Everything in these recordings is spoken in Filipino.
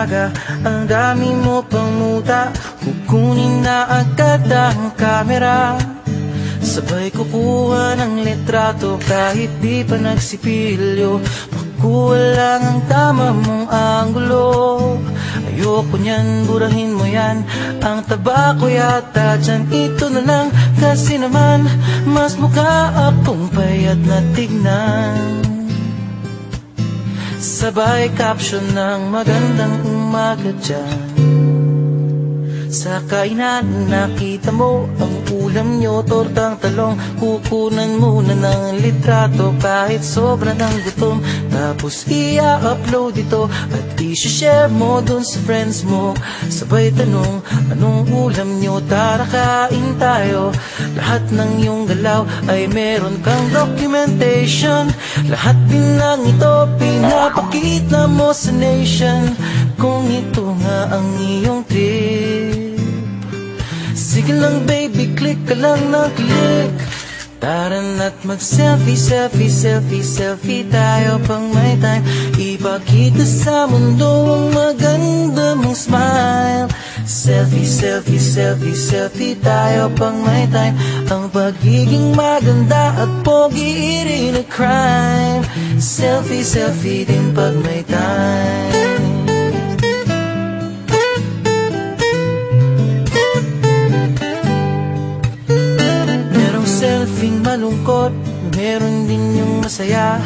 umaga, ang dami mo pang muta. Kukunin na agad ang kamera, sabay kukuha ng litrato kahit di pa nagsipilyo. Makuha lang ang tama mong anggulo. Ayoko niyan, burahin mo yan. Ang taba ko yata dyan, ito na lang. Kasi naman, mas mukha akong payat na tignan. Sabay caption ng magandang umaga dyan. Sa kainan nakita mo ang ulam nyo, tortang talong. Kukunan muna ng litrato kahit sobra ng gutom. Tapos i-upload ito at i-share mo dun sa friends mo. Sabay tanong, anong ulam nyo? Tara kain tayo. Lahat ng iyong galaw ay meron kang documentation. Lahat din lang ito pinapakita mo sa nation. Kung ito nga ang iyong trip, sige lang baby, click ka lang na click. Tara na't mag-selfie, selfie, selfie, selfie tayo pang may time. Ipakita sa mundo ang maganda mong smile. Selfie, selfie, selfie, selfie tayo pang may time. Ang pagiging maganda at pogi rin a crime. Selfie, selfie din pag may time. Selfing malungkot, meron din yung masaya.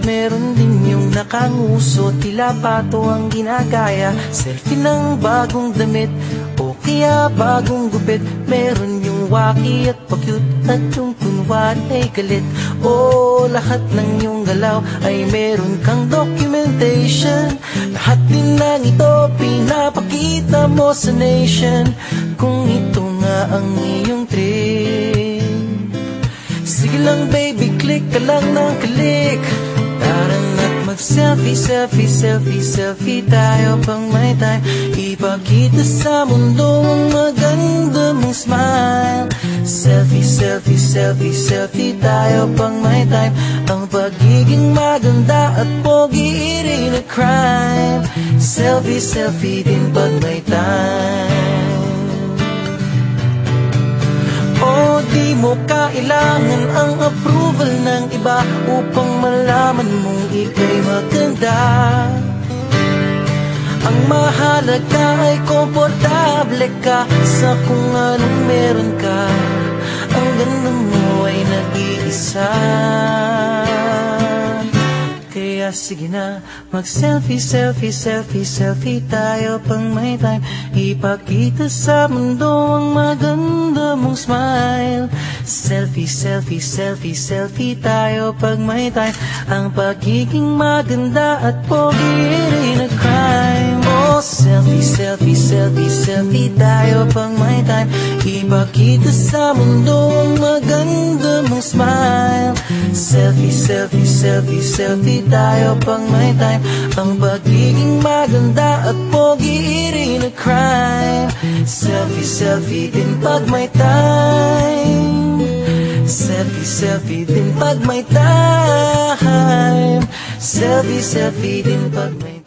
Meron din yung nakanguso, tila pato ang ginagaya. Selfie ng bagong damit o kaya bagong gupit. Meron yung waki at pa-cute at yung kunwari ay galit. O lahat ng yung galaw ay meron kang documentation. Lahat din lang ito pinapakita mo sa nation. Kung ito nga ang iyong trip, sige lang baby, click ka lang ng click. Tara na't mag-selfie, selfie, selfie, selfie tayo pang may time. Ipakita sa mundo ang maganda mong smile. Selfie, selfie, selfie, selfie tayo pang may time. Ang pagiging maganda at pogi rin a crime. Selfie, selfie din pag may time. O di mo kailangan ang approval ng iba upang malaman mong ika'y maganda. Ang mahalaga ay komportable ka sa kung anong meron ka. Ang ganda mo ay nag-iisa. Kaya sige na, mag-selfie, selfie, selfie, selfie tayo pang may time. Ipakita sa mundo ang maganda mong smile. Selfie, selfie, selfie, selfie tayo pag may time. Ang pagiging maganda at pogi rin a crime. Oh, selfie, selfie, selfie, selfie tayo pang may time. Ipakita sa mundo ang maganda mong smile. Selfie, selfie, selfie, selfie tayo pang may time. Ang pagiging maganda at pogi rin a crime. Selfie, selfie din pag may time. Selfie, selfie din pag may time. Selfie, selfie din pag may time.